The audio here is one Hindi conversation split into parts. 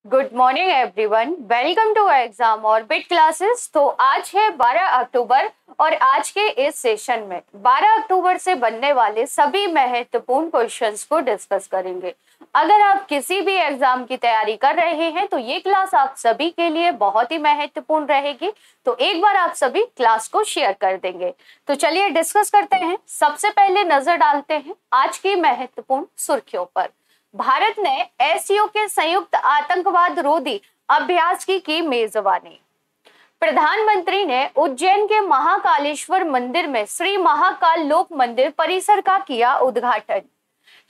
Good morning everyone, welcome to exam orbit classes. तो आज है 12 अक्टूबर और आज के इस सेशन में 12 अक्टूबर से बनने वाले सभी महत्वपूर्ण क्वेश्चंस को डिस्कस करेंगे। अगर आप किसी भी एग्जाम की तैयारी कर रहे हैं तो ये क्लास आप सभी के लिए बहुत ही महत्वपूर्ण रहेगी। तो एक बार आप सभी क्लास को शेयर कर देंगे। तो चलिए डिस्कस करते हैं। सबसे पहले नजर डालते हैं आज की महत्वपूर्ण सुर्खियों पर। भारत ने एससीओ के संयुक्त आतंकवाद रोधी अभ्यास की मेजबानी। प्रधानमंत्री ने उज्जैन के महाकालेश्वर मंदिर में श्री महाकाल लोक मंदिर परिसर का किया उद्घाटन।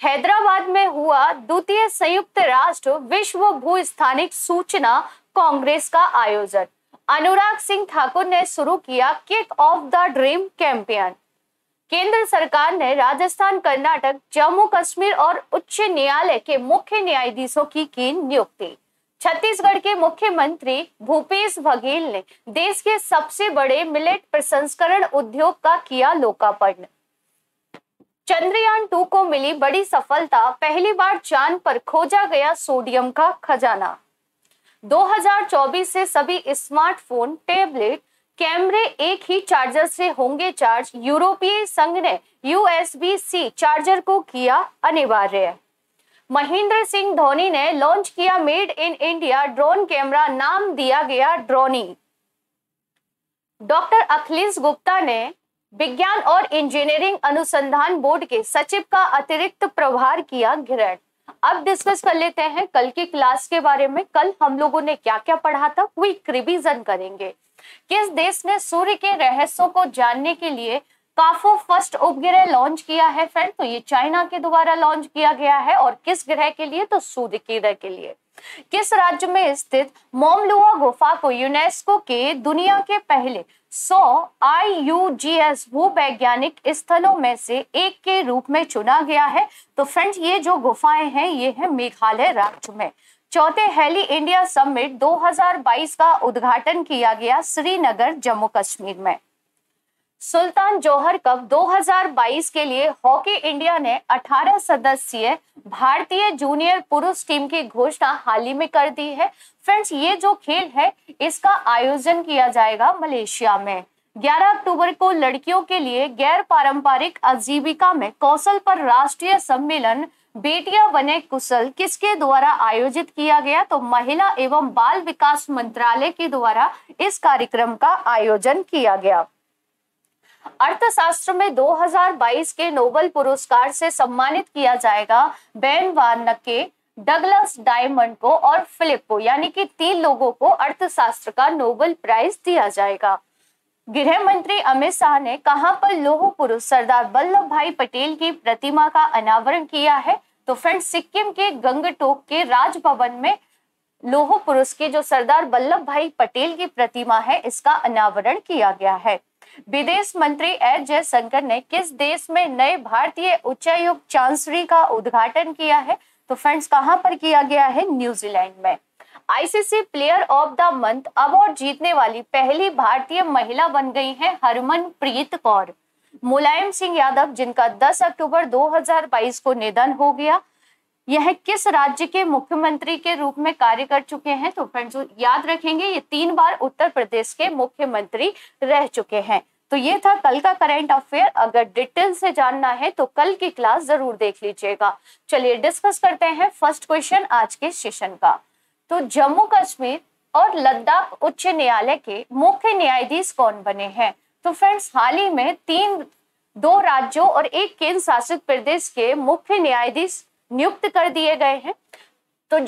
हैदराबाद में हुआ द्वितीय संयुक्त राष्ट्र विश्व भू स्थानिक सूचना कांग्रेस का आयोजन। अनुराग सिंह ठाकुर ने शुरू किया kick off the dream campaign. केंद्र सरकार ने राजस्थान, कर्नाटक, जम्मू कश्मीर और उच्च न्यायालय के मुख्य न्यायाधीशों की नियुक्ति। छत्तीसगढ़ के मुख्यमंत्री भूपेश बघेल ने देश के सबसे बड़े मिलेट प्रसंस्करण उद्योग का किया लोकार्पण। चंद्रयान 2 को मिली बड़ी सफलता, पहली बार चांद पर खोजा गया सोडियम का खजाना। 2024 से सभी स्मार्टफोन, टैबलेट, कैमरे एक ही चार्जर से होंगे चार्ज। यूरोपीय संघ ने USB-C चार्जर को किया अनिवार्य। महेंद्र सिंह धोनी ने लॉन्च किया made in India drone camera, नाम दिया गया ड्रोनी। डॉक्टर अखिलेश गुप्ता ने विज्ञान और इंजीनियरिंग अनुसंधान बोर्ड के सचिव का अतिरिक्त प्रभार किया ग्रहण। अब डिस्कस कर लेते हैं कल की क्लास के बारे में। कल हम लोगों ने क्या क्या पढ़ा था, क्विक रिवीजन करेंगे। किस देश ने सूर्य के रहस्यों को जानने के लिए काफो फर्स्ट उपग्रह लॉन्च किया है फ्रेंड? तो ये चाइना के द्वारा लॉन्च किया गया है। और किस ग्रह के लिए? तो सूर्य के ग्रह के लिए। किस राज्य में स्थित मोमलुआ गुफा को यूनेस्को के दुनिया के पहले 100 IUGS भूवैज्ञानिक स्थलों में से एक के रूप में चुना गया है? तो फ्रेंड्स ये जो गुफाएं हैं ये है मेघालय राज्य में। चौथे हेली इंडिया समिट 2022 का उद्घाटन किया गया श्रीनगर, जम्मू कश्मीर में। सुल्तान जोहर कप 2022 के लिए हॉकी इंडिया ने 18 सदस्यीय भारतीय जूनियर पुरुष टीम की घोषणा हाल ही में कर दी है। फ्रेंड्स ये जो खेल है इसका आयोजन किया जाएगा मलेशिया में। 11 अक्टूबर को लड़कियों के लिए गैर पारंपरिक आजीविका में कौशल पर राष्ट्रीय सम्मेलन बेटियां बने कुशल किसके द्वारा आयोजित किया गया? तो महिला एवं बाल विकास मंत्रालय के द्वारा इस कार्यक्रम का आयोजन किया गया। अर्थशास्त्र में 2022 के नोबेल पुरस्कार से सम्मानित किया जाएगा बेन वार्नके, डगलस डायमंड को और फिलिप को, यानी कि 3 लोगों को अर्थशास्त्र का नोबेल प्राइज दिया जाएगा। गृह मंत्री अमित शाह ने कहां पर लौह पुरुष सरदार वल्लभ भाई पटेल की प्रतिमा का अनावरण किया है? तो फ्रेंड्स सिक्किम के गंगटोक के राजभवन में लौह पुरुष के जो सरदार वल्लभ भाई पटेल की प्रतिमा है इसका अनावरण किया गया है। विदेश मंत्री एस जयशंकर ने किस देश में नए भारतीय उच्चायुक्त चांसरी का उद्घाटन किया है? तो फ्रेंड्स कहां पर किया गया है? न्यूजीलैंड में। ICC player of the month award जीतने वाली पहली भारतीय महिला बन गई हैं हरमनप्रीत कौर। मुलायम सिंह यादव जिनका 10 अक्टूबर 2022 को निधन हो गया, यह किस राज्य के मुख्यमंत्री के रूप में कार्य कर चुके हैं? तो फ्रेंड्स याद रखेंगे ये 3 बार उत्तर प्रदेश के मुख्यमंत्री रह चुके हैं। तो ये था कल का करंट अफेयर। अगर डिटेल से जानना है तो कल की क्लास जरूर देख लीजिएगा। चलिए डिस्कस करते हैं फर्स्ट क्वेश्चन आज के सेशन का। तो जम्मू कश्मीर और लद्दाख उच्च न्यायालय के मुख्य न्यायाधीश कौन बने हैं? तो फ्रेंड्स हाल ही में 2 राज्यों और 1 केंद्र शासित प्रदेश के मुख्य न्यायाधीश नियुक्त कर दिए गए हैं। तो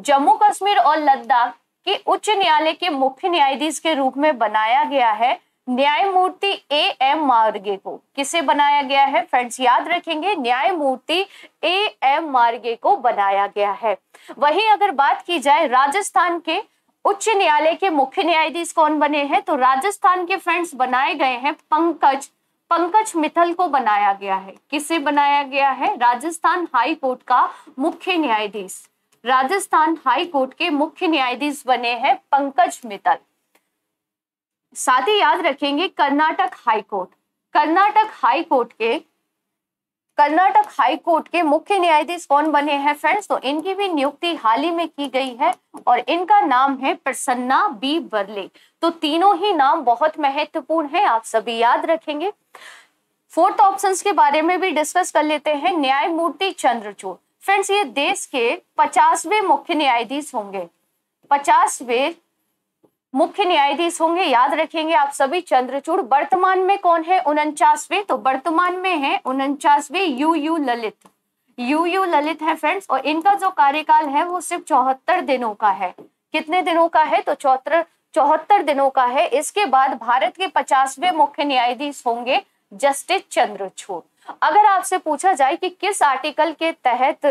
जम्मू कश्मीर और लद्दाख के उच्च न्यायालय के मुख्य न्यायाधीश के रूप में बनाया गया है न्यायमूर्ति AM मार्गे को। किसे बनाया गया है? फ्रेंड्स याद रखेंगे न्यायमूर्ति AM मार्गे को बनाया गया है। वहीं अगर बात की जाए राजस्थान के उच्च न्यायालय के मुख्य न्यायाधीश कौन बने हैं? तो राजस्थान के फ्रेंड्स बनाए गए हैं पंकज मित्तल को बनाया गया है। किसे बनाया गया है? राजस्थान हाई कोर्ट का मुख्य न्यायाधीश। राजस्थान हाई कोर्ट के मुख्य न्यायाधीश बने हैं पंकज मित्तल। साथ ही याद रखेंगे कर्नाटक हाई कोर्ट के कर्नाटक हाई कोर्ट के मुख्य न्यायाधीश कौन बने हैं फ्रेंड्स? तो इनकी भी नियुक्ति हाल ही में की गई है और इनका नाम है प्रसन्ना बी बर्ले। तो तीनों ही नाम बहुत महत्वपूर्ण है, आप सभी याद रखेंगे। फोर्थ ऑप्शंस के बारे में भी डिस्कस कर लेते हैं। न्यायमूर्ति चंद्रचूड़, फ्रेंड्स ये देश के 50वें मुख्य न्यायाधीश होंगे, 50वें मुख्य न्यायाधीश होंगे, याद रखेंगे आप सभी चंद्रचूड़। वर्तमान में कौन है? 49वें। तो वर्तमान में है 49वें यू ललित, यू ललित है फ्रेंड्स। और इनका जो कार्यकाल है वो सिर्फ 74 दिनों का है। कितने दिनों का है? तो 74 दिनों का है। इसके बाद भारत के 50वें मुख्य न्यायाधीश होंगे जस्टिस चंद्रचूड़। अगर आपसे पूछा जाए कि किस आर्टिकल के तहत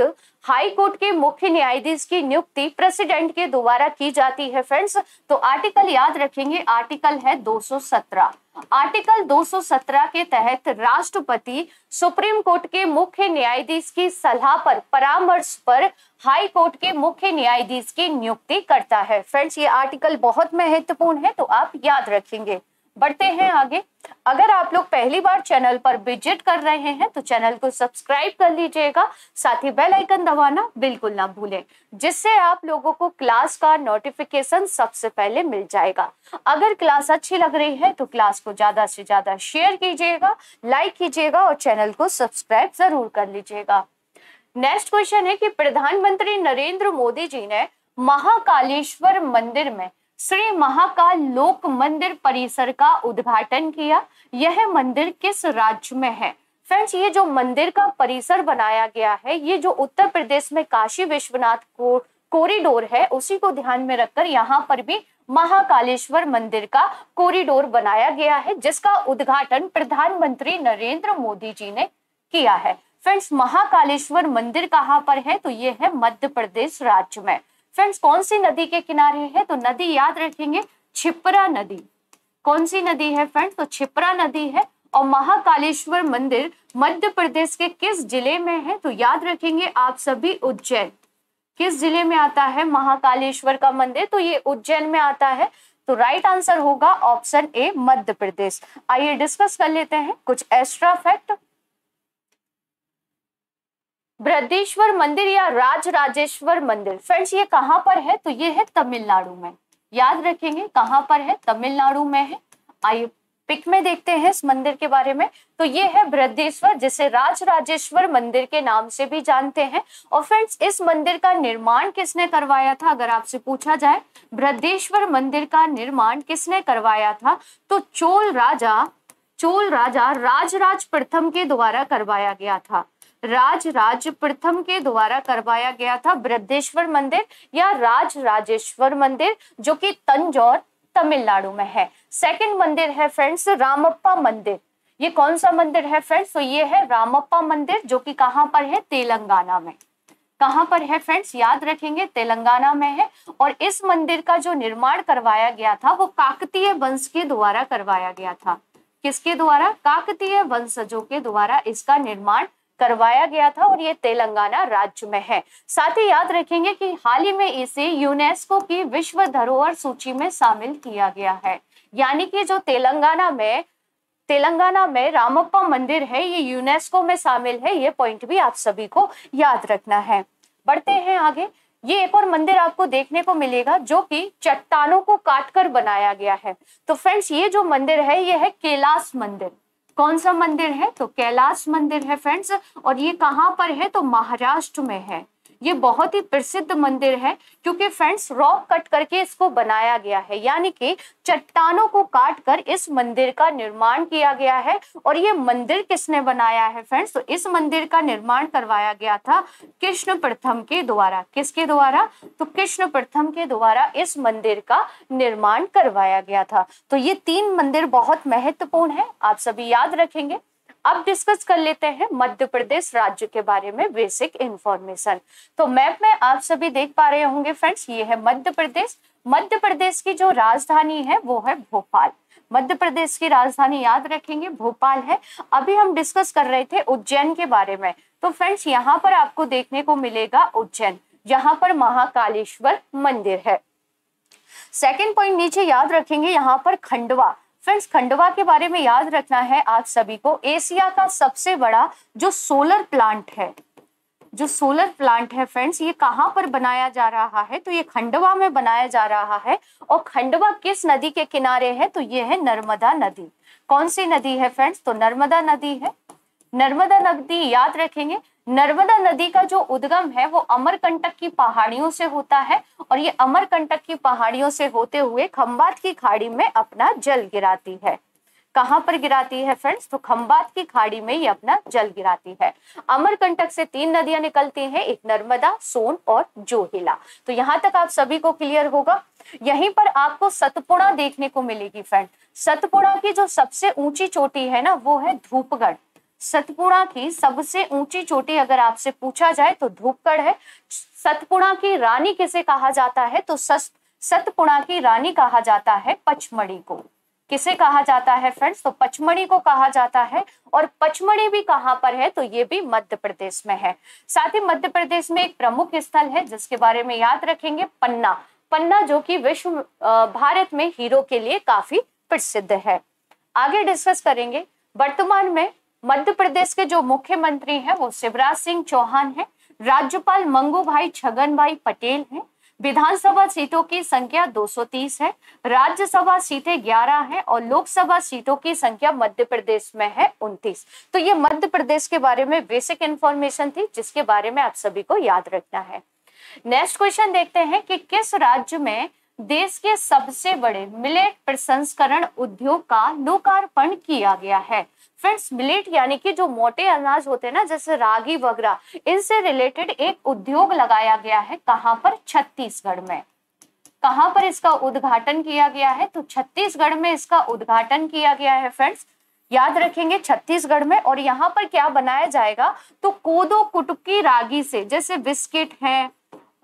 हाई कोर्ट के मुख्य न्यायाधीश की नियुक्ति प्रेसिडेंट के द्वारा की जाती है फ्रेंड्स, तो आर्टिकल याद रखेंगे, आर्टिकल है 217। आर्टिकल 217 के तहत राष्ट्रपति सुप्रीम कोर्ट के मुख्य न्यायाधीश की सलाह पर, परामर्श पर हाई कोर्ट के मुख्य न्यायाधीश की नियुक्ति करता है। फ्रेंड्स ये आर्टिकल बहुत महत्वपूर्ण है, तो आप याद रखेंगे। बढ़ते हैं आगे। अगर आप लोग पहली बार चैनल पर विजिट कर रहे हैं तो चैनल को सब्सक्राइब कर लीजिएगा, साथ ही बेल आइकन दबाना बिल्कुल ना भूलें, जिससे आप लोगों को क्लास का नोटिफिकेशन सबसे पहले मिल जाएगा। अगर क्लास अच्छी लग रही है तो क्लास को ज्यादा से ज्यादा शेयर कीजिएगा, लाइक कीजिएगा और चैनल को सब्सक्राइब जरूर कर लीजिएगा। नेक्स्ट क्वेश्चन है कि प्रधानमंत्री नरेंद्र मोदी जी ने महाकालेश्वर मंदिर में श्री महाकाल लोक मंदिर परिसर का उद्घाटन किया। यह मंदिर किस राज्य में है? फ्रेंड्स ये जो मंदिर का परिसर बनाया गया है, ये जो उत्तर प्रदेश में काशी विश्वनाथ कॉरिडोर है, उसी को ध्यान में रखकर यहाँ पर भी महाकालेश्वर मंदिर का कॉरिडोर बनाया गया है, जिसका उद्घाटन प्रधानमंत्री नरेंद्र मोदी जी ने किया है। फ्रेंड्स महाकालेश्वर मंदिर कहाँ पर है? तो ये है मध्य प्रदेश राज्य में। फ्रेंड्स कौन सी नदी के किनारे है? तो नदी याद रखेंगे क्षिप्रा नदी। कौन सी नदी है फ्रेंड्स? तो क्षिप्रा नदी है। और महाकालेश्वर मंदिर मध्य प्रदेश के किस जिले में है? तो याद रखेंगे आप सभी उज्जैन। किस जिले में आता है महाकालेश्वर का मंदिर? तो ये उज्जैन में आता है। तो राइट आंसर होगा ऑप्शन ए मध्य प्रदेश। आइए डिस्कस कर लेते हैं कुछ एक्स्ट्रा फैक्ट। बृहदीश्वर मंदिर या राजराजेश्वर मंदिर, फ्रेंड्स ये कहां पर है? तो ये है तमिलनाडु में। याद रखेंगे कहां पर है? तमिलनाडु में है। आइए पिक में देखते हैं इस मंदिर के बारे में। तो ये है बृहदीश्वर, जिसे राजराजेश्वर मंदिर के नाम से भी जानते हैं। और फ्रेंड्स इस मंदिर का निर्माण किसने करवाया था? अगर आपसे पूछा जाए बृहदीश्वर मंदिर का निर्माण किसने करवाया था, तो चोल राजा राजराज प्रथम के द्वारा करवाया गया था। राजराज प्रथम के द्वारा करवाया गया था बृहदीश्वर मंदिर या राजराजेश्वर मंदिर, जो कि तंजौर तमिलनाडु में है। सेकंड मंदिर है फ्रेंड्स रामप्पा मंदिर। ये कौन सा मंदिर है फ्रेंड्स? तो ये है रामप्पा मंदिर, जो कि कहां पर है? तेलंगाना में। कहां पर है फ्रेंड्स? याद रखेंगे तेलंगाना में है। और इस मंदिर का जो निर्माण करवाया गया था वो काकतीय वंश के द्वारा करवाया गया था। किसके द्वारा? काकतीय वंशजों के द्वारा इसका निर्माण करवाया गया था और ये तेलंगाना राज्य में है। साथ ही याद रखेंगे कि हाल ही में इसे यूनेस्को की विश्व धरोहर सूची में शामिल किया गया है। यानी कि जो तेलंगाना में रामप्पा मंदिर है ये यूनेस्को में शामिल है। ये पॉइंट भी आप सभी को याद रखना है। बढ़ते हैं आगे। ये एक और मंदिर आपको देखने को मिलेगा जो कि चट्टानों को काटकर बनाया गया है। तो फ्रेंड्स ये जो मंदिर है ये है कैलाश मंदिर। कौन सा मंदिर है? तो कैलाश मंदिर है फ्रेंड्स। और ये कहां पर है? तो महाराष्ट्र में है। ये बहुत ही प्रसिद्ध मंदिर है क्योंकि फ्रेंड्स रॉक कट करके इसको बनाया गया है, यानी कि चट्टानों को काट कर इस मंदिर का निर्माण किया गया है। और ये मंदिर किसने बनाया है फ्रेंड्स? तो इस मंदिर का निर्माण करवाया गया था कृष्ण प्रथम के द्वारा। किसके द्वारा? तो कृष्ण प्रथम के द्वारा इस मंदिर का निर्माण करवाया गया था। तो ये तीन मंदिर बहुत महत्वपूर्ण है, आप सभी याद रखेंगे। अब डिस्कस कर लेते हैं मध्य प्रदेश राज्य के बारे में बेसिक इंफॉर्मेशन। तो मैप में आप सभी देख पा रहे होंगे फ्रेंड्स, ये है मध्य प्रदेश। मध्य प्रदेश की जो राजधानी है वो है भोपाल। मध्य प्रदेश की राजधानी याद रखेंगे भोपाल है। अभी हम डिस्कस कर रहे थे उज्जैन के बारे में। तो फ्रेंड्स यहाँ पर आपको देखने को मिलेगा उज्जैन, जहां पर महाकालेश्वर मंदिर है। सेकेंड पॉइंट नीचे याद रखेंगे यहाँ पर खंडवा। फ्रेंड्स खंडवा के बारे में याद रखना है आप सभी को, एशिया का सबसे बड़ा जो सोलर प्लांट है, जो सोलर प्लांट है फ्रेंड्स, ये कहाँ पर बनाया जा रहा है, तो ये खंडवा में बनाया जा रहा है। और खंडवा किस नदी के किनारे है, तो ये है नर्मदा नदी। कौन सी नदी है फ्रेंड्स, तो नर्मदा नदी है। नर्मदा नदी याद रखेंगे, नर्मदा नदी का जो उद्गम है वो अमरकंटक की पहाड़ियों से होता है और ये अमरकंटक की पहाड़ियों से होते हुए खंबात की खाड़ी में अपना जल गिराती है। कहां पर गिराती है फ्रेंड्स, तो खंबात की खाड़ी में ये अपना जल गिराती है। अमरकंटक से 3 नदियां निकलती हैं, एक नर्मदा, सोन और जोहिला। तो यहाँ तक आप सभी को क्लियर होगा। यहीं पर आपको सतपुड़ा देखने को मिलेगी फ्रेंड। सतपुड़ा की जो सबसे ऊंची चोटी है ना वो है धूपगढ़। सतपुड़ा की सबसे ऊंची चोटी अगर आपसे पूछा जाए तो धूपगढ़ है। सतपुड़ा की रानी किसे कहा जाता है, तो सतपुड़ा की रानी कहा जाता है पचमढ़ी को। किसे कहा जाता है फ्रेंड्स, तो पचमढ़ी को कहा जाता है। और पचमढ़ी भी कहां पर है, तो ये भी मध्य प्रदेश में है। साथ ही मध्य प्रदेश में एक प्रमुख स्थल है जिसके बारे में याद रखेंगे, पन्ना। पन्ना जो कि विश्व भारत में हीरो के लिए काफी प्रसिद्ध है। आगे डिस्कस करेंगे। वर्तमान में मध्य प्रदेश के जो मुख्यमंत्री हैं वो शिवराज सिंह चौहान हैं। राज्यपाल मंगू भाई छगन भाई पटेल हैं। विधानसभा सीटों की संख्या 230 है। राज्यसभा सीटें 11 हैं और लोकसभा सीटों की संख्या मध्य प्रदेश में है 29। तो ये मध्य प्रदेश के बारे में बेसिक इंफॉर्मेशन थी जिसके बारे में आप सभी को याद रखना है। नेक्स्ट क्वेश्चन देखते हैं कि किस राज्य में देश के सबसे बड़े मिलेट प्रसंस्करण उद्योग का लोकार्पण किया गया है। फ्रेंड्स मिलेट यानी कि जो मोटे अनाज होते हैं ना, जैसे रागी वगैरह, इनसे रिलेटेड एक उद्योग लगाया गया है। कहां पर, छत्तीसगढ़ में। कहां पर इसका उद्घाटन किया गया है, तो छत्तीसगढ़ में इसका उद्घाटन किया गया है फ्रेंड्स। याद रखेंगे छत्तीसगढ़ में। और यहाँ पर क्या बनाया जाएगा, तो कोदो कुटकी रागी से, जैसे बिस्किट हैं,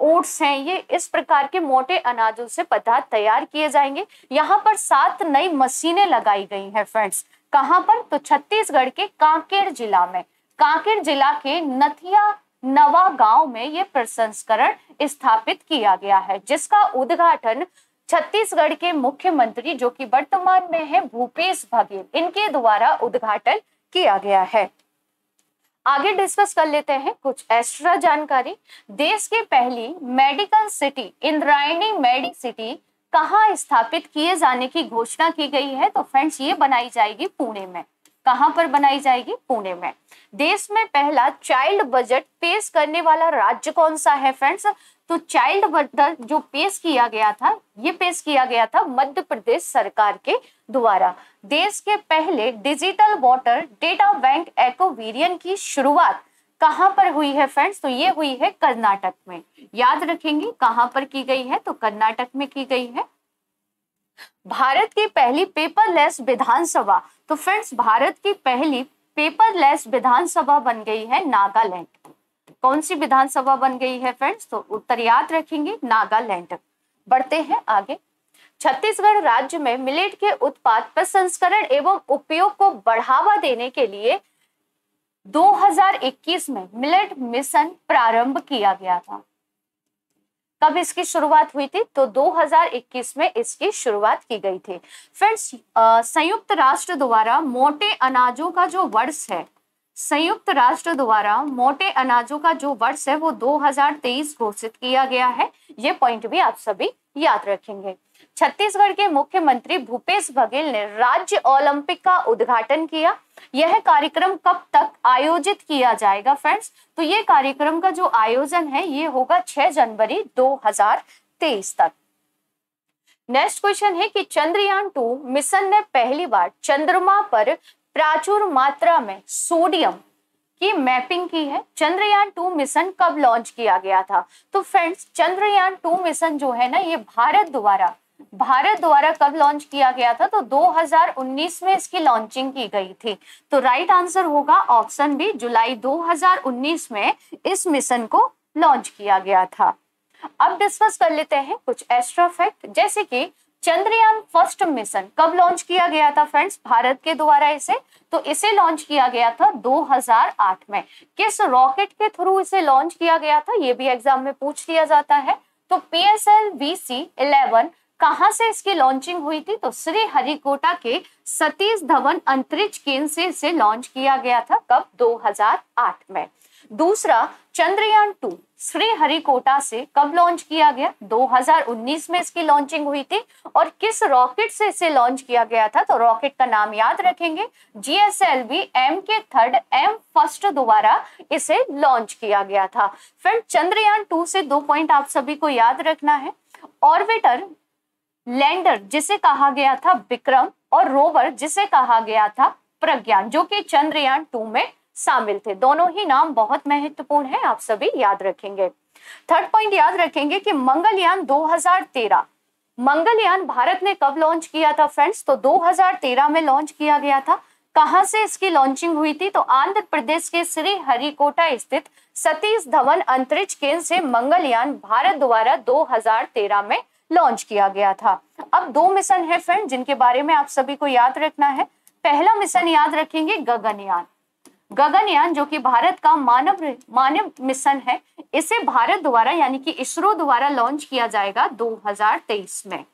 ओट्स हैं, ये इस प्रकार के मोटे अनाजों से पदार्थ तैयार किए जाएंगे। यहाँ पर 7 नई मशीनें लगाई गई हैं फ्रेंड्स। कहां पर, तो छत्तीसगढ़ के कांकेर जिला में। कांकेर जिला के नथिया नवा गांव में ये प्रसंस्करण स्थापित किया गया है, जिसका उद्घाटन छत्तीसगढ़ के मुख्यमंत्री जो कि वर्तमान में है भूपेश बघेल, इनके द्वारा उद्घाटन किया गया है। आगे डिस्कस कर लेते हैं कुछ एक्स्ट्रा जानकारी। देश की पहली medical city Indrayani medi city कहाँ स्थापित किए जाने की घोषणा की गई है, तो फ्रेंड्स ये बनाई जाएगी पुणे में। कहां पर बनाई जाएगी, पुणे में। देश में पहला चाइल्ड बजट पेश करने वाला राज्य कौन सा है फ्रेंड्स, तो चाइल्ड बजट जो पेश किया गया था, ये पेश किया गया था मध्य प्रदेश सरकार के द्वारा। देश के पहले digital water data bank aquarium की शुरुआत कहां पर हुई है फ्रेंड्स, तो ये हुई है कर्नाटक में। याद रखेंगे कहां पर की गई है, तो कर्नाटक में की गई है। भारत की पहली पेपरलेस विधानसभा, तो फ्रेंड्स भारत की पहली पेपरलेस विधानसभा बन गई है नागालैंड। कौन सी विधानसभा बन गई है फ्रेंड्स, तो उत्तर याद रखेंगे नागालैंड। बढ़ते हैं आगे। छत्तीसगढ़ राज्य में मिलेट के उत्पाद प्रसंस्करण एवं उपयोग को बढ़ावा देने के लिए 2021 में मिलेट मिशन प्रारंभ किया गया था। कब इसकी शुरुआत हुई थी, तो 2021 में इसकी शुरुआत की गई थी। फ्रेंड्स संयुक्त राष्ट्र द्वारा मोटे अनाजों का जो वर्ष है, संयुक्त राष्ट्र द्वारा मोटे अनाजों का जो वर्ष है वो 2023 घोषित किया गया है। ये पॉइंट भी आप सभी याद रखेंगे। छत्तीसगढ़ के मुख्यमंत्री भूपेश बघेल ने राज्य ओलंपिक का उद्घाटन किया। यह कार्यक्रम कब तक आयोजित किया जाएगा फ्रेंड्स, तो ये कार्यक्रम का जो आयोजन है ये होगा 6 जनवरी 2023 तक। नेक्स्ट क्वेश्चन है कि चंद्रयान-2 मिशन ने पहली बार चंद्रमा पर प्रचुर मात्रा में सोडियम की मैपिंग की है। चंद्रयान-2 मिशन कब लॉन्च किया गया था, तो फ्रेंड्स चंद्रयान-2 मिशन जो है ना ये भारत द्वारा कब लॉन्च किया गया था, तो 2019 में इसकी लॉन्चिंग की गई थी। तो राइट आंसर होगा ऑप्शन बी, जुलाई 2019 में इस मिशन को लॉन्च किया गया था। अब डिस्कस कर लेते हैं कुछ एक्स्ट्रा फैक्ट, जैसे कि चंद्रयान फर्स्ट मिशन कब लॉन्च किया गया था फ्रेंड्स भारत के द्वारा इसे, तो इसे लॉन्च किया गया था 2008 में। किस रॉकेट के थ्रू इसे लॉन्च किया गया था, ये भी एग्जाम में पूछ लिया जाता है। तो PSLV-11 कहां से इसकी लॉन्चिंग हुई थी? तो श्री हरिकोटा के सतीश धवन अंतरिक्ष केंद्र से इसे लॉन्च किया गया था। कब? 2008 में। दूसरा, चंद्रयान 2 श्री हरिकोटा से कब लॉन्च किया गया? 2019 में इसकी लॉन्चिंग हुई थी। और किस रॉकेट से इसे लॉन्च किया गया था? तो रॉकेट का नाम याद रखेंगे, GSLV M1 द्वारा इसे लॉन्च किया गया था। फ्रेंड, चंद्रयान 2 से 2 पॉइंट आप सभी को याद रखना है। ऑर्बिटर लैंडर जिसे कहा गया था विक्रम, और रोवर जिसे कहा गया था प्रज्ञान, जो कि चंद्रयान 2 में शामिल थे। दोनों ही नाम बहुत महत्वपूर्ण है, आप सभी याद रखेंगे। थर्ड पॉइंट याद रखेंगे कि मंगलयान 2013, मंगलयान भारत ने कब लॉन्च किया था फ्रेंड्स? तो 2013 में लॉन्च किया गया था। कहां से इसकी लॉन्चिंग हुई थी? तो आंध्र प्रदेश के श्री हरिकोटा स्थित सतीश धवन अंतरिक्ष केंद्र से मंगलयान भारत द्वारा 2013 में लॉन्च किया गया था। अब 2 मिशन है फ्रेंड जिनके बारे में आप सभी को याद रखना है। पहला मिशन याद रखेंगे गगनयान। गगनयान जो कि भारत का मानव मिशन है, इसे भारत द्वारा यानी कि इसरो द्वारा लॉन्च किया जाएगा 2023 में।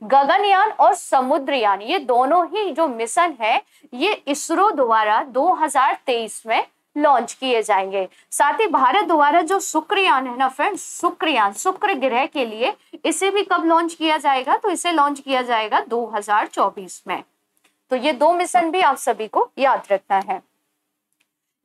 गगनयान और समुद्रयान ये दोनों ही जो मिशन है ये इसरो द्वारा 2023 में लॉन्च किए जाएंगे। साथ ही भारत द्वारा जो शुक्रयान है ना फ्रेंड्स, शुक्रयान शुक्र ग्रह के लिए, इसे भी कब लॉन्च किया जाएगा? तो इसे लॉन्च किया जाएगा 2024 में। तो ये 2 मिशन भी आप सभी को याद रखना है।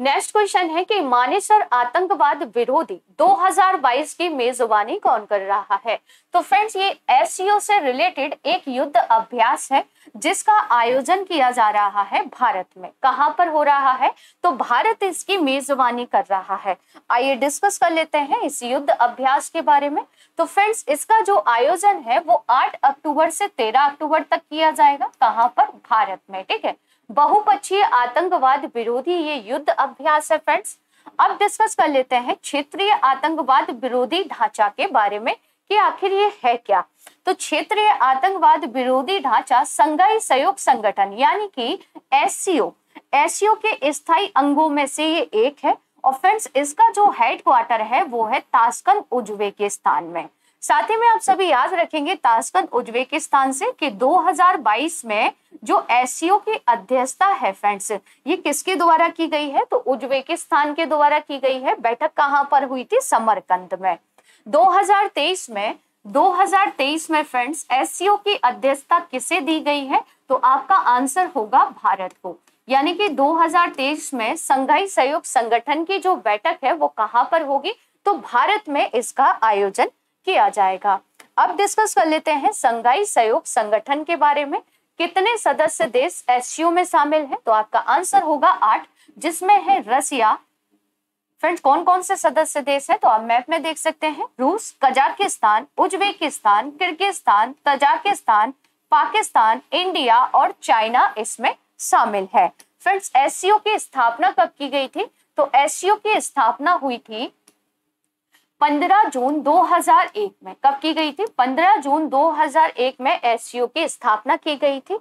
नेक्स्ट क्वेश्चन है कि मानेसर आतंकवाद विरोधी 2022 की मेजबानी कौन कर रहा है? तो फ्रेंड्स, ये SCO से रिलेटेड एक युद्ध अभ्यास है जिसका आयोजन किया जा रहा है भारत में। कहां पर हो रहा है? तो भारत इसकी मेजबानी कर रहा है। आइए डिस्कस कर लेते हैं इस युद्ध अभ्यास के बारे में। तो फ्रेंड्स, इसका जो आयोजन है वो 8 अक्टूबर से 13 अक्टूबर तक किया जाएगा। कहां पर? भारत में। ठीक है, बहुपक्षीय आतंकवाद विरोधी ये युद्ध अभ्यास है फ्रेंड्स। अब डिस्कस कर लेते हैं क्षेत्रीय आतंकवाद विरोधी ढांचा के बारे में कि आखिर ये है क्या। तो क्षेत्रीय आतंकवाद विरोधी ढांचा संघाई सहयोग संगठन यानी कि SCO के स्थायी अंगों में से ये एक है। और फ्रेंड्स, इसका जो हेडक्वार्टर है वो है ताशकंद उज्बेकिस्तान में। साथ ही में आप सभी याद रखेंगे ताशकंद उज्बेकिस्तान से कि 2022 में जो SCO की अध्यक्षता है फ्रेंड्स, ये किसके द्वारा की गई है? तो उज्बेकिस्तान के द्वारा की गई है। बैठक कहां पर हुई थी? समरकंद में। 2023 में फ्रेंड्स SCO की अध्यक्षता किसे दी गई है? तो आपका आंसर होगा भारत को। यानी कि 2023 में संघाई सहयोग संगठन की जो बैठक है वो कहां पर होगी? तो भारत में इसका आयोजन किया जाएगा। अब डिस्कस कर लेते हैं संघाई सहयोग संगठन के बारे में। कितने सदस्य देश SCO में शामिल है? तो आपका आंसर होगा 8, जिसमें है रसिया। फ्रेंड्स, कौन कौन से सदस्य देश है? तो आप मैप में देख सकते हैं, रूस, Kazakhstan, Uzbekistan, Kyrgyzstan, Tajikistan, Pakistan, India और चाइना इसमें शामिल है। फ्रेंड्स, SCO की स्थापना कब की गई थी? तो SCO की स्थापना हुई थी 15 जून 2001 में। कब की गई थी? 15 जून 2001 में SCO की स्थापना की गई थी।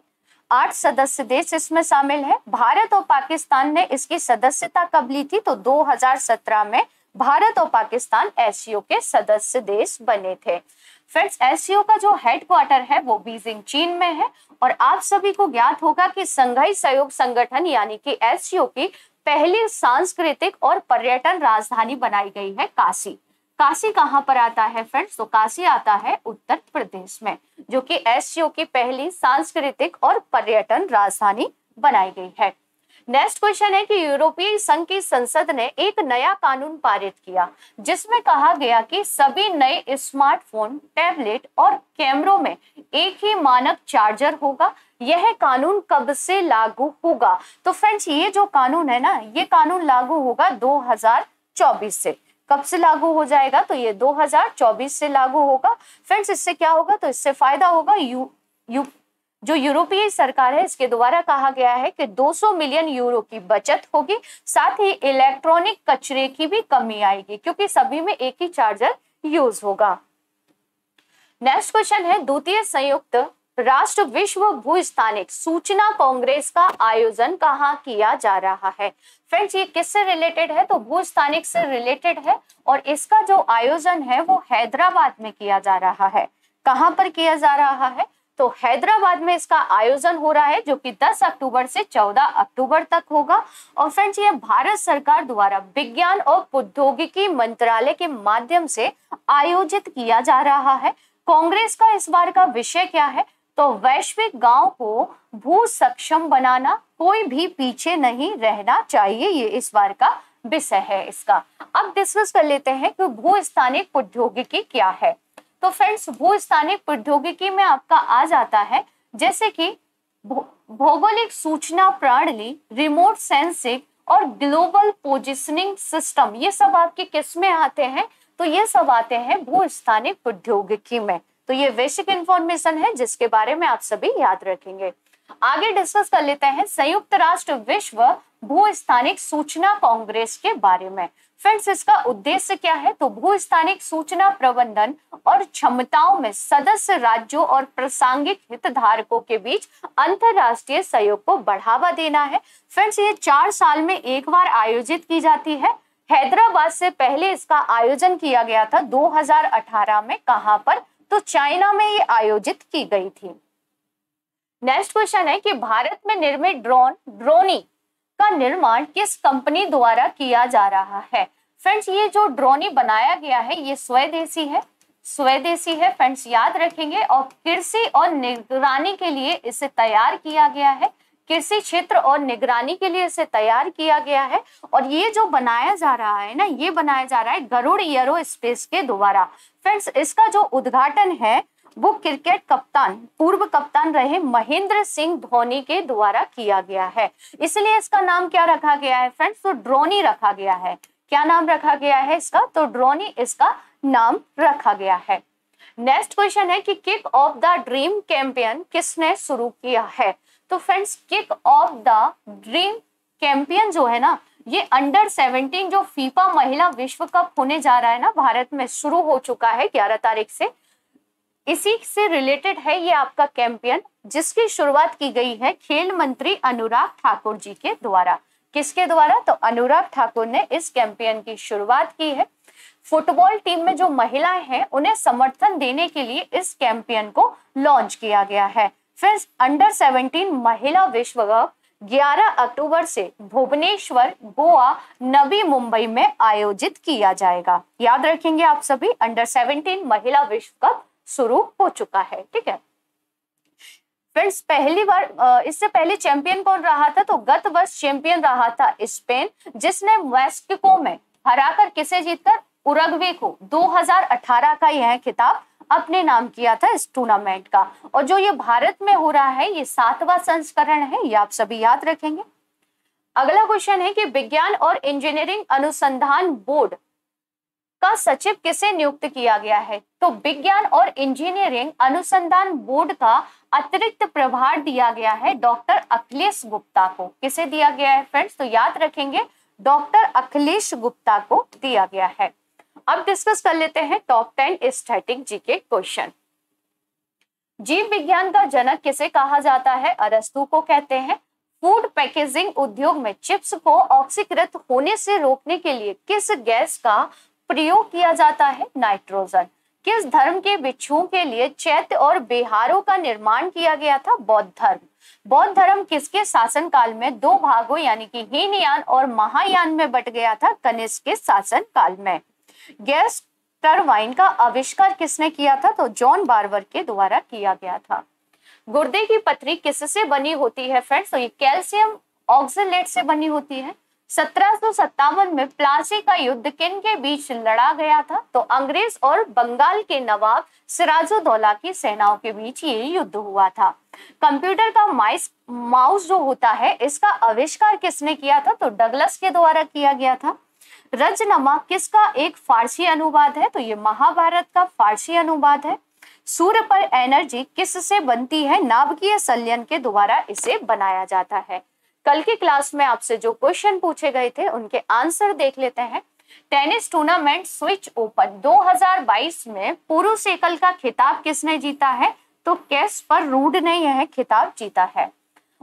8 सदस्य देश इसमें शामिल है। भारत और पाकिस्तान ने इसकी सदस्यता कब ली थी? तो 2017 में भारत और पाकिस्तान SCO के सदस्य देश बने थे। फ्रेंड्स, SCO का जो हेडक्वार्टर है वो बीजिंग चीन में है। और आप सभी को ज्ञात होगा कि संघाई सहयोग संगठन यानी कि SCO की पहली सांस्कृतिक और पर्यटन राजधानी बनाई गई है काशी। काशी कहां पर आता है फ्रेंड्स? तो काशी आता है उत्तर प्रदेश में, जो कि SCO की पहली सांस्कृतिक और पर्यटन राजधानी बनाई गई है। नेक्स्ट क्वेश्चन है कि यूरोपीय संघ की संसद ने एक नया कानून पारित किया जिसमें कहा गया कि सभी नए स्मार्टफोन, टैबलेट और कैमरों में एक ही मानक चार्जर होगा। यह कानून कब से लागू होगा? तो फ्रेंड्स, ये जो कानून है ना, ये कानून लागू होगा 2024 से। कब से लागू हो जाएगा? तो ये 2024 से लागू होगा। फ्रेंड्स, इससे क्या होगा? तो इससे फायदा होगा जो यूरोपीय सरकार है इसके द्वारा कहा गया है कि 200 मिलियन यूरो की बचत होगी। साथ ही इलेक्ट्रॉनिक कचरे की भी कमी आएगी क्योंकि सभी में एक ही चार्जर यूज होगा। नेक्स्ट क्वेश्चन है, द्वितीय संयुक्त राष्ट्र विश्व भूस्थानिक सूचना कांग्रेस का आयोजन कहाँ किया जा रहा है? फ्रेंड्स, ये किससे रिलेटेड है? तो भूस्थानिक से रिलेटेड है और इसका जो आयोजन है वो हैदराबाद में किया जा रहा है। कहां पर किया जा रहा है? तो हैदराबाद में इसका आयोजन हो रहा है, जो कि 10 अक्टूबर से 14 अक्टूबर तक होगा। और फ्रेंड्स, ये भारत सरकार द्वारा विज्ञान और प्रौद्योगिकी मंत्रालय के माध्यम से आयोजित किया जा रहा है। कांग्रेस का इस बार का विषय क्या है? तो वैश्विक गांव को भू सक्षम बनाना, कोई भी पीछे नहीं रहना चाहिए, ये इस बार का विषय है इसका। अब डिस्कस कर लेते हैं कि भू स्थानिक प्रौद्योगिकी क्या है। तो फ्रेंड्स, भू स्थानिक प्रौद्योगिकी में आपका आ जाता है जैसे कि भौगोलिक सूचना प्रणाली, रिमोट सेंसिंग और ग्लोबल पोजिशनिंग सिस्टम, ये सब आपके किस में आते हैं? तो ये सब आते हैं भू स्थानिक प्रौद्योगिकी में। तो ये बेसिक इंफॉर्मेशन है जिसके बारे में आप सभी याद रखेंगे। आगे डिस्कस कर लेते हैं संयुक्त राष्ट्र विश्व भू स्थानिक सूचना कांग्रेस के बारे में। फ्रेंड्स, इसका उद्देश्य क्या है? तो भू स्थानिक सूचना प्रबंधन और क्षमताओं में सदस्य राज्यों और प्रासंगिक हितधारकों के बीच अंतरराष्ट्रीय सहयोग को बढ़ावा देना है। फ्रेंड्स, ये 4 साल में एक बार आयोजित की जाती है। हैदराबाद से पहले इसका आयोजन किया गया था 2018 में। कहां पर? तो चाइना में ये आयोजित की गई थी। नेक्स्ट क्वेश्चन है कि भारत में निर्मित ड्रोनी का निर्माण किस कंपनी द्वारा किया जा रहा है? फ्रेंड्स, ये जो ड्रोनी बनाया गया है ये स्वदेशी है फ्रेंड्स, याद रखेंगे। और कृषि और निगरानी के लिए इसे तैयार किया गया है, कृषि क्षेत्र और निगरानी के लिए इसे तैयार किया गया है। और ये जो बनाया जा रहा है ना, ये बनाया जा रहा है गरुड़ एरोस्पेस के द्वारा। फ्रेंड्स, इसका जो उद्घाटन है वो क्रिकेट कप्तान, पूर्व कप्तान रहे महेंद्र सिंह धोनी के द्वारा किया गया है, इसलिए इसका नाम क्या रखा गया है फ्रेंड्स? तो ड्रोनी रखा गया है। क्या नाम रखा गया है इसका? तो ड्रोनी इसका नाम रखा गया है। नेक्स्ट क्वेश्चन है कि kick off the dream campaign किसने शुरू किया है? तो friends, kick off the dream campaign जो है ना, ये अंडर 17 जो फीफा महिला विश्व कप होने जा रहा है ना भारत में, शुरू हो चुका है 11 तारीख से। इसी से रिलेटेड है ये आपका कैंपेन, जिसकी शुरुआत की गई है खेल मंत्री अनुराग ठाकुर जी के द्वारा। किसके द्वारा? तो अनुराग ठाकुर ने इस कैंपेन की शुरुआत की है। फुटबॉल टीम में जो महिलाएं हैं उन्हें समर्थन देने के लिए इस कैंपेन को लॉन्च किया गया है। फ्रेंड्स, अंडर 17 महिला विश्व कप 11 अक्टूबर से भुवनेश्वर, गोवा, नवी मुंबई में आयोजित किया जाएगा। याद रखेंगे आप सभी, अंडर 17 महिला विश्व कप शुरू हो चुका है। ठीक है फ्रेंड्स, पहली बार इससे पहले चैंपियन कौन रहा था? तो गत वर्ष चैंपियन रहा था स्पेन, जिसने मैक्सिको में हराकर किसे जीतकर? उरुग्वे को 2018 का यह खिताब अपने नाम किया था इस टूर्नामेंट का। और जो ये भारत में हो रहा है ये 7वां संस्करण है, ये आप सभी याद रखेंगे। अगला क्वेश्चन है कि विज्ञान और इंजीनियरिंग अनुसंधान बोर्ड का सचिव किसे नियुक्त किया गया है? तो विज्ञान और इंजीनियरिंग अनुसंधान बोर्ड का अतिरिक्त प्रभार दिया गया है डॉक्टर अखिलेश गुप्ता को। किसे दिया गया है फ्रेंड्स? तो याद रखेंगे, डॉक्टर अखिलेश गुप्ता को दिया गया है। अब डिस्कस कर लेते हैं टॉप 10 स्टैटिक जीके क्वेश्चन। जीव विज्ञान का जनक किसे कहा जाता है? अरस्तु को कहते हैं। फूड पैकेजिंग उद्योग में चिप्स को ऑक्सीकृत होने से रोकने के लिए किस गैस का प्रयोग किया जाता है? नाइट्रोजन। किस धर्म के भिक्षुओं के लिए चैत्य और बिहारों का निर्माण किया गया था? बौद्ध धर्म। बौद्ध धर्म किसके शासन काल में 2 भागों यानी कि हीनयान और महायान में बट गया था? कनिष्क के शासन काल में। गैस टरबाइन का आविष्कार किसने किया था? तो जॉन बार्बर के द्वारा किया गया था। गुर्दे की पथरी किससे बनी होती है फ्रेंड्स? तो ये कैल्शियम ऑक्सलेट से बनी होती है। 1757 में प्लासी का युद्ध किन के बीच लड़ा गया था? तो अंग्रेज और बंगाल के नवाब सिराजुद्दौला की सेनाओं के बीच ये युद्ध हुआ था। कंप्यूटर का माउस जो होता है इसका आविष्कार किसने किया था? तो डगलस के द्वारा किया गया था। रजनमा किसका एक फारसी अनुवाद है? तो ये महाभारत का फारसी अनुवाद है। सूर्य पर एनर्जी किससे बनती है? नाभिकीय संलयन के द्वारा इसे बनाया जाता है। कल की क्लास में आपसे जो क्वेश्चन पूछे गए थे उनके आंसर देख लेते हैं। टेनिस टूर्नामेंट स्विच ओपन 2022 में पुरुष एकल का खिताब किसने जीता है? तो कैस्पर रूड ने यह खिताब जीता है।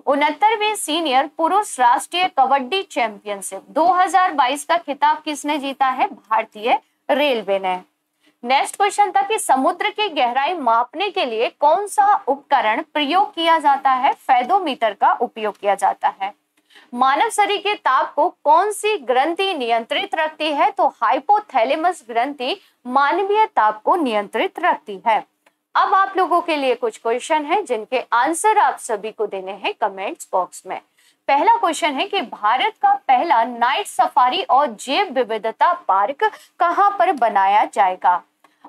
69वें सीनियर पुरुष राष्ट्रीय कबड्डी चैंपियनशिप 2022 का खिताब किसने जीता है? भारतीय रेलवे ने। नेक्स्ट क्वेश्चन था कि समुद्र की गहराई मापने के लिए कौन सा उपकरण प्रयोग किया जाता है? फेदोमीटर का उपयोग किया जाता है। मानव शरीर के ताप को कौन सी ग्रंथि नियंत्रित रखती है? तो हाइपोथैलेमस ग्रंथि मानवीय ताप को नियंत्रित रखती है। अब आप लोगों के लिए कुछ क्वेश्चन हैं जिनके आंसर आप सभी को देने हैं कमेंट्स बॉक्स में। पहला क्वेश्चन है कि भारत का पहला नाइट सफारी और जैव विविधता पार्क कहां पर बनाया जाएगा?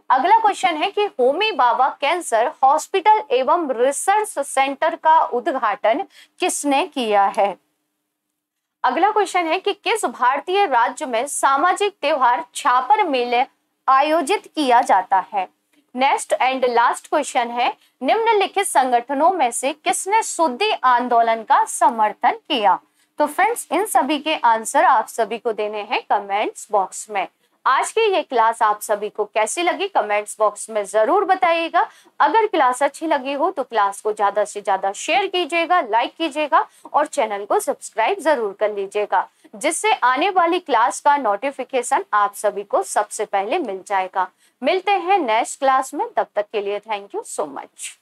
अगला क्वेश्चन है कि होमी भाभा कैंसर हॉस्पिटल एवं रिसर्च सेंटर का उद्घाटन किसने किया है? अगला क्वेश्चन है कि किस भारतीय राज्य में सामाजिक त्योहार छापर मेले आयोजित किया जाता है? नेक्स्ट एंड लास्ट क्वेश्चन है निम्नलिखित संगठनों में से किसने शुद्धि आंदोलन का समर्थन किया? तो फ्रेंड्स, इन सभी के आंसर आप सभी को देने हैं कमेंट्स बॉक्स में। आज की ये क्लास आप सभी को कैसी लगी कमेंट्स बॉक्स में जरूर बताइएगा। अगर क्लास अच्छी लगी हो तो क्लास को ज्यादा से ज्यादा शेयर कीजिएगा, लाइक कीजिएगा और चैनल को सब्सक्राइब जरूर कर लीजिएगा, जिससे आने वाली क्लास का नोटिफिकेशन आप सभी को सबसे पहले मिल जाएगा। मिलते हैं नेक्स्ट क्लास में, तब तक के लिए थैंक यू सो मच।